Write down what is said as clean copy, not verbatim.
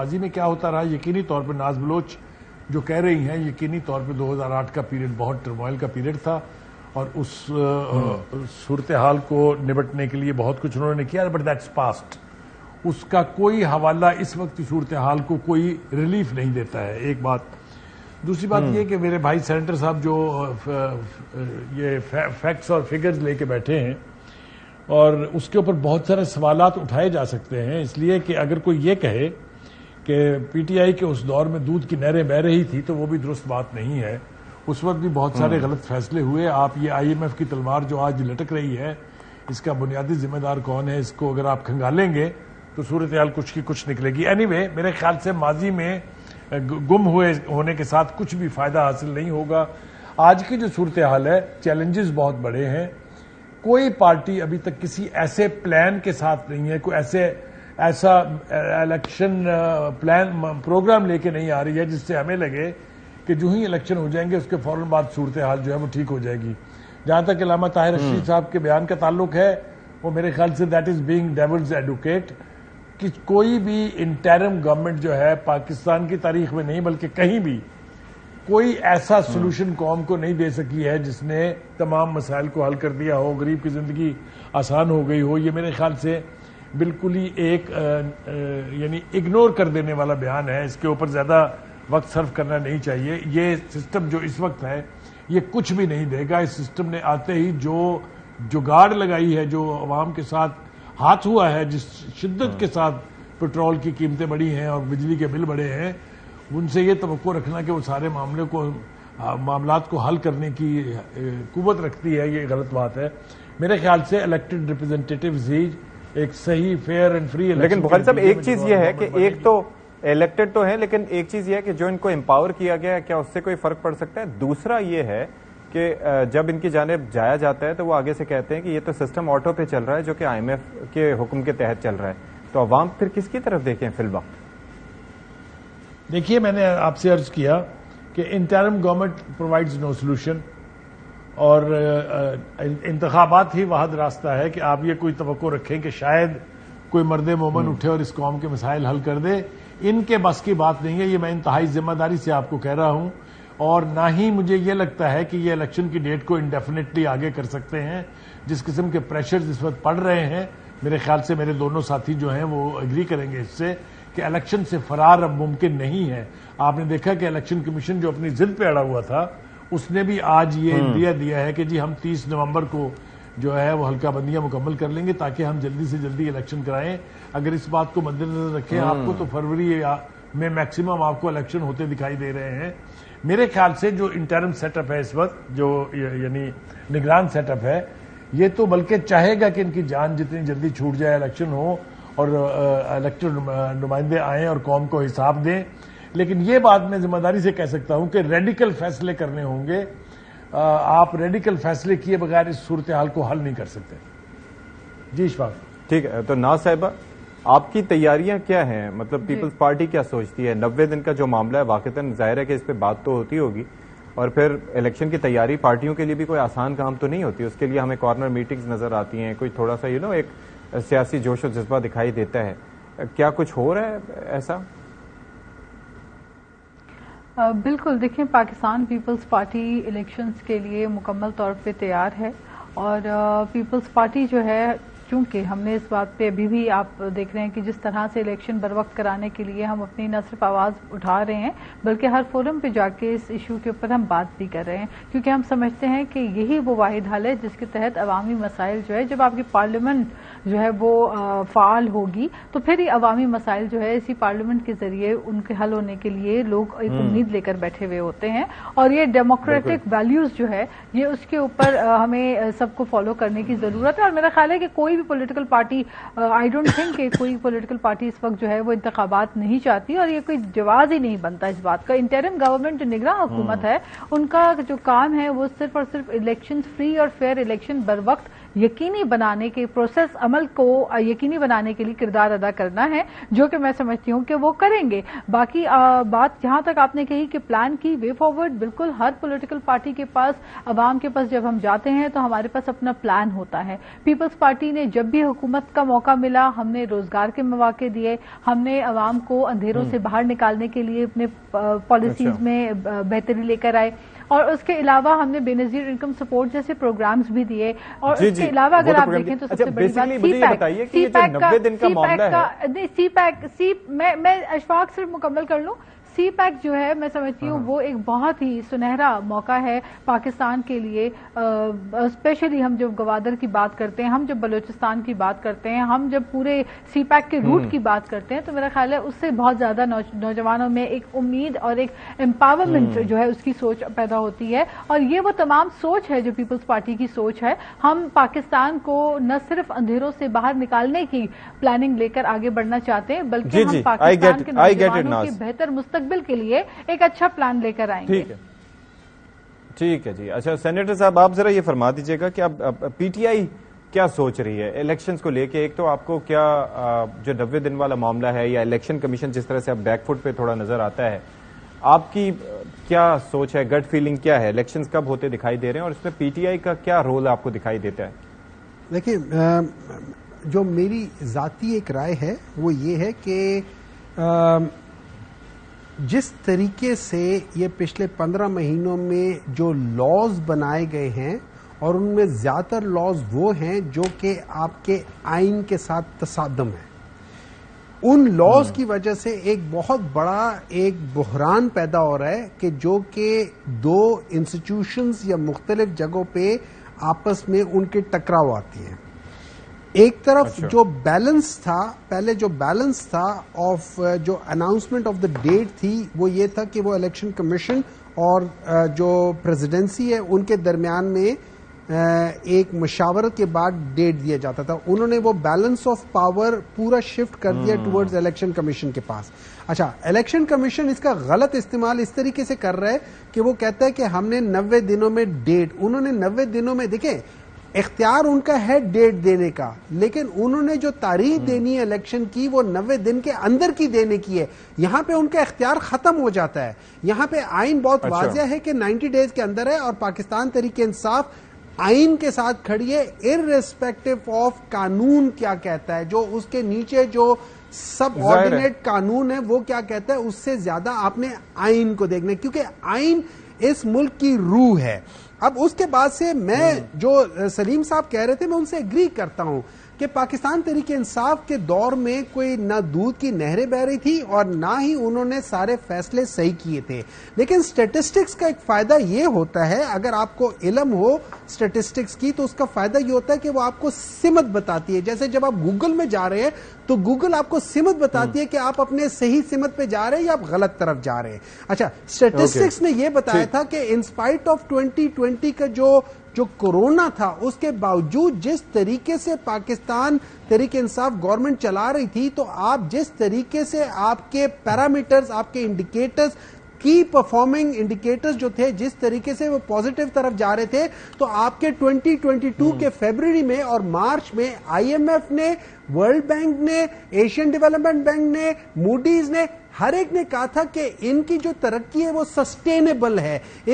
ماضی میں کیا ہوتا رہا یقینی طور پر ناز بلوچ جو کہہ رہی ہیں یقینی طور پہ 2008 کا پیریڈ بہت ٹرموائل کا پیریڈ تھا اور اس صورتحال کو نبٹنے کے لیے بہت کچھ انہوں نے کیا بٹ دیٹس پاسٹ. اس کا کوئی حوالہ اس وقت کی صورتحال کو کوئی ریلیف نہیں دیتا ہے. ایک بات. دوسری بات یہ کہ میرے بھائی سینیٹر صاحب جو یہ فیکٹس اور فگرز لے کے بیٹھے ہیں اور اس کے اوپر بہت سارے سوالات اٹھائے جا سکتے ہیں اس لیے کہ اگر کوئی یہ کہے کہ پی ٹی آئی کے اس دور میں دودھ کی نہریں بہہ رہی تھی تو وہ بھی درست بات نہیں ہے. اس وقت بھی بہت سارے غلط فیصلے ہوئے. آپ یہ آئی ایم ایف کی تلوار جو آج لٹک رہی ہے اس کا بنیادی ذمہ دار کون ہے اس کو اگر آپ کھنگالیں گے تو صورتحال کچھ کی کچھ نکلے گی. اینی وے میرے خیال سے ماضی میں گم ہونے کے ساتھ کچھ بھی فائدہ حاصل نہیں ہوگا. آج کی جو صورتحال ہے چیلنجز بہت بڑے ہیں. کوئی پارٹی ابھی تک کسی ایسے پلان کے ساتھ نہیں ہے, کوئی ایسا الیکشن پروگرام لے کے نہیں آ رہی ہے جس سے ہمیں لگے کہ جو ہی الیکشن ہو جائیں گے اس کے فوراً بعد صورتحال جو ہے وہ ٹھیک ہو جائے گی. جہاں تک علامہ طاہر رشید صاحب کے بیان کا تعلق ہے وہ میرے خیال سے that is being devil's advocate کہ کوئی بھی انٹرم گورنمنٹ جو ہے پاکستان کی تاریخ میں نہیں بلکہ کہیں بھی کوئی ایسا سولوشن قوم کو نہیں دے سکی ہے جس نے تمام مسائل کو حل کر دیا ہو, غریب کی زندگی آسان ہو گئی ہو. یہ میرے خیال سے بالکل ہی ایک یعنی اگنور کر دینے والا بیان ہے. اس کے اوپر زیادہ وقت صرف کرنا نہیں چاہیے. یہ سسٹم جو اس وقت ہے یہ کچھ بھی نہیں دے گا. اس سسٹم نے آتے ہی جو جگاڑ لگائی ہے, جو عوام کے ساتھ ہاتھ ہوا ہے, جس شدت کے ساتھ پیٹرول کی قیمتیں بڑھی ہیں اور بجلی کے بل بڑھے ہیں, ان سے یہ توقع رکھنا کہ وہ سارے معاملات کو حل کرنے کی قوت رکھتی ہے, یہ غلط بات ہے. میرے خیال سے الیکٹڈ ریپرزینٹیٹیوز ہی ایک صحیح فیئر اینڈ فری الیکشن. لیکن بخاری صاحب ایک چیز یہ ہے کہ ایک تو الیکٹڈ تو ہے لیکن ایک چیز یہ ہے کہ جو ان کو امپاور کیا گیا ہے کیا اس سے کوئی فرق پڑ سکتا ہے. دوسرا یہ ہے کہ جب ان کی جانب جایا جاتا ہے تو وہ آگے سے کہتے ہیں کہ یہ تو سسٹم آٹو پہ چل رہا ہے جو کہ آئی ایم ایف کے حکم کے تحت چل رہا ہے. تو عوام پھر کس کی طرف دیکھیں فی الوقت؟ دیکھیے میں نے آپ سے عرض کیا کہ interim government provides no solution اور انتخابات ہی واحد راستہ ہے کہ آپ یہ کوئی توقع رکھیں کہ شاید کوئی مرد مومن اٹھے اور اس قوم کے مسائل حل کر دے. ان کے بس کی بات نہیں ہے. یہ میں انتہائی ذمہ داری سے آپ کو کہہ رہا ہوں اور نہ ہی مجھے یہ لگتا ہے کہ یہ الیکشن کی ڈیٹ کو انڈیفینیٹلی آگے کر سکتے ہیں. جس قسم کے پریشرز اس وقت پڑ رہے ہیں میرے خیال سے میرے دونوں ساتھی جو ہیں وہ اگری کریں گے اس سے کہ الیکشن سے فرار اب ممکن نہیں ہے. آپ نے دیکھا کہ الیکشن کمیشن جو اپنی ضد پہ اڑا ہوا تھا اس نے بھی آج یہ اندیا دیا ہے کہ جی ہم 30 نومبر کو جو ہے وہ حلقہ بندیاں مکمل کر لیں گے تاکہ ہم جلدی سے جلدی الیکشن کرائیں. اگر اس بات کو مد نظر رکھیں آپ کو تو فروری میں میکسیمم آپ کو الیکشن ہوتے دکھائی دے رہے ہیں. میرے خیال سے جو انٹرم سیٹ اپ ہے اس وقت جو یعنی نگران سیٹ اپ ہے یہ تو بلکہ چاہے گا کہ ان کی جان جتنی جلدی چھوٹ جائے الیکشن ہو اور الیکٹڈ نمائندے آئیں اور قوم کو حساب دیں. لیکن یہ بات میں ذمہ داری سے کہہ سکتا ہوں کہ ریڈیکل فیصلے کرنے ہوں گے. آپ ریڈیکل فیصلے کیے بغیر اس صورتحال کو حل نہیں کر سکتے. جی اشفاق. ٹھیک ہے تو ناز صاحبہ آپ کی تیاریاں کیا ہیں؟ مطلب پیپلز پارٹی کیا سوچتی ہے؟ 90 دن کا جو معاملہ ہے واقعتاً ظاہر ہے کہ اس پہ بات تو ہوتی ہوگی اور پھر الیکشن کی تیاری پارٹیوں کے لیے بھی کوئی آسان کام تو نہیں ہوتی. اس کے لیے ہمیں کارنر میٹنگز نظر آتی ہیں, کوئی تھوڑا سا ایک سیاسی جوش و جذبہ دکھائی دیتا ہے. کیا کچھ ہو رہا ہے ایسا؟ بالکل. دیکھیں پاکستان پیپلز پارٹی الیکشنز کے لیے مکمل طور پہ تیار ہے اور پیپلز پارٹی جو ہے چونکہ ہم نے اس بات پہ ابھی بھی آپ دیکھ رہے ہیں کہ جس طرح سے الیکشن بر وقت کرانے کے لیے ہم اپنی نہ صرف آواز اٹھا رہے ہیں بلکہ ہر فورم پہ جا کے اس ایشو کے اوپر ہم بات بھی کر رہے ہیں کیونکہ ہم سمجھتے ہیں کہ یہی وہ واحد حل ہے جس کے تحت عوامی مسائل جو ہے جب آپ کی پارلیمنٹ جو ہے وہ فعال ہوگی تو پھر یہ عوامی مسائل جو ہے اسی پارلیمنٹ کے ذریعے ان کے حل ہونے کے لیے لوگ ایک امید لے کر بیٹھے ہوئے ہوتے ہیں. اور یہ ڈیموکریٹک ویلیوز جو ہے یہ اس کے اوپر ہمیں سب کو فالو کرنے کی ضرورت ہے. اور میرا خیال ہے کہ کوئی بھی political party I don't think کہ کوئی پولیٹیکل پارٹی اس وقت جو ہے وہ انتخابات نہیں چاہتی اور یہ کوئی جواز ہی نہیں بنتا اس بات کا. انٹرم گورنمنٹ جو نگراں حکومت ہے ان کا جو کام ہے وہ صرف اور صرف الیکشن فری اور فیئر الیکشن بر وقت یقینی بنانے کے پروسیس عمل کو یقینی بنانے کے لیے کردار ادا کرنا ہے، جو کہ میں سمجھتی ہوں کہ وہ کریں گے۔ باقی بات جہاں تک آپ نے کہی کہ پلان کی وے فارورڈ، بالکل ہر پولیٹیکل پارٹی کے پاس، عوام کے پاس جب ہم جاتے ہیں تو ہمارے پاس اپنا پلان ہوتا ہے۔ پیپلز پارٹی نے جب بھی حکومت کا موقع ملا، ہم نے روزگار کے مواقع دیے، ہم نے عوام کو اندھیروں سے باہر نکالنے کے لیے اپنے پالیسیز میں بہتری لے کر آئے، اور اس کے علاوہ ہم نے بے نظیر انکم سپورٹ جیسے پروگرامز بھی دیے، اور اس کے علاوہ اگر آپ دیکھیں تو سب سے بڑی بات سی پیک میں اشفاق صرف مکمل کر لوں، سی پیک جو ہے میں سمجھتی ہوں وہ ایک بہت ہی سنہرا موقع ہے پاکستان کے لیے، اسپیشلی ہم جب گوادر کی بات کرتے ہیں، ہم جب بلوچستان کی بات کرتے ہیں، ہم جب پورے سی پیک کے روٹ کی بات کرتے ہیں، تو میرا خیال ہے اس سے بہت زیادہ نوجوانوں میں ایک امید اور ایک امپاورمنٹ جو ہے اس کی سوچ پیدا ہوتی ہے، اور یہ وہ تمام سوچ ہے جو پیپلز پارٹی کی سوچ ہے۔ ہم پاکستان کو نہ صرف اندھیروں سے باہر نکالنے کی پلاننگ لے کر آگے بڑھنا چاہتے ہیں، بلکہ ہم پاکستان کے نوجوانوں کے بہتر مستقبل کے لیے ایک اچھا پلان لے کر آئیں گے۔ ٹھیک ہے جی۔ اچھا سینیٹر صاحب، آپ ذرا یہ فرما دیجئے گا کہ اب پی ٹی آئی کیا سوچ رہی ہے الیکشنز کو لے کے؟ ایک تو آپ کو کیا جو 90 دن والا معاملہ ہے یا الیکشن کمیشن جس طرح سے اب بیک فٹ پہ تھوڑا نظر آتا ہے، آپ کی کیا سوچ ہے، گٹ فیلنگ کیا ہے؟ الیکشنز کب ہوتے دکھائی دے رہے ہیں اور اس میں پی ٹی آئی کا کیا رول آپ کو دکھائی دیتا ہے؟ دیکھیں، جو میری ذاتی ایک رائے ہے وہ یہ ہے کہ جس طریقے سے یہ پچھلے 15 مہینوں میں جو لاز بنائے گئے ہیں، اور ان میں زیادہ تر لاز وہ ہیں جو کہ آپ کے آئین کے ساتھ تصادم ہیں، ان لاز کی وجہ سے ایک بہت بڑا ایک بحران پیدا ہو رہا ہے کہ جو کہ دو انسٹیٹیوشنز یا مختلف جگہوں پہ آپس میں ان کے ٹکراؤ آتی ہیں۔ ایک طرف جو بیلنس تھا، پہلے جو بیلنس تھا آف جو اناؤنسمنٹ آف دا ڈیٹ تھی، وہ یہ تھا کہ وہ الیکشن کمیشن اور جو پریزیڈنسی ہے ان کے درمیان میں ایک مشاورت کے بعد ڈیٹ دیا جاتا تھا۔ انہوں نے وہ بیلنس آف پاور پورا شفٹ کر دیا ٹورڈز الیکشن کمیشن کے پاس۔ اچھا، الیکشن کمیشن اس کا غلط استعمال اس طریقے سے کر رہا ہے کہ وہ کہتا ہے کہ ہم نے 90 دنوں میں ڈیٹ، انہوں نے 90 دنوں میں، دیکھیں اختیار ان کا ہے ڈیٹ دینے کا، لیکن انہوں نے جو تاریخ دینی ہے الیکشن کی وہ 90 دن کے اندر کی دینے کی ہے۔ یہاں پہ ان کا اختیار ختم ہو جاتا ہے۔ یہاں پہ آئین بہت واضح ہے کہ 90 ڈیز کے اندر ہے، اور پاکستان تحریک انصاف آئین کے ساتھ کھڑی ہے، ارریسپیکٹو آف قانون کیا کہتا ہے، جو اس کے نیچے جو سب آرڈینیٹ قانون ہے وہ کیا کہتا ہے، اس سے زیادہ آپ نے آئین کو دیکھنا ہے، کیونکہ آئین اس ملک کی روح ہے۔ اب اس کے بعد سے میں جو سلیم صاحب کہہ رہے تھے میں ان سے ایگری کرتا ہوں کہ پاکستان تحریک انصاف کے دور میں کوئی نہ دودھ کی نہریں بہ رہی تھی اور نہ ہی انہوں نے سارے فیصلے صحیح کیے تھے، لیکن سٹیٹسٹکس کا ایک فائدہ یہ ہوتا ہے، اگر آپ کو علم ہو سٹیٹسٹکس کی تو اس کا فائدہ یہ ہوتا ہے کہ وہ آپ کو سمت بتاتی ہے۔ جیسے جب آپ گوگل میں جا رہے ہیں تو گوگل آپ کو سمت بتاتی ہے کہ آپ اپنے صحیح سمت پہ جا رہے ہیں یا آپ غلط طرف جا رہے ہیں۔ اچھا، سٹیٹسٹکس نے یہ بتایا تھا کہ انسپائٹ آف 2020 کا جو کورونا تھا، اس کے باوجود جس طریقے سے پاکستان تحریک انصاف گورنمنٹ چلا رہی تھی، تو آپ جس طریقے سے آپ کے پیرامیٹرز، آپ کے انڈیکیٹرز، کی پرفارمنگ انڈیکیٹرز جو تھے، جس طریقے سے وہ پازیٹیو طرف جا رہے تھے، تو آپ کے 2022 کے فیبرری میں اور مارچ میں آئی ایم ایف نے، ورلڈ بینک نے، ایشین ڈیولپمنٹ بینک نے، موڈیز نے، ہر ایک نے کہا تھا کہ ان کی جو ترقی ہے وہ سسٹینیبل ہے۔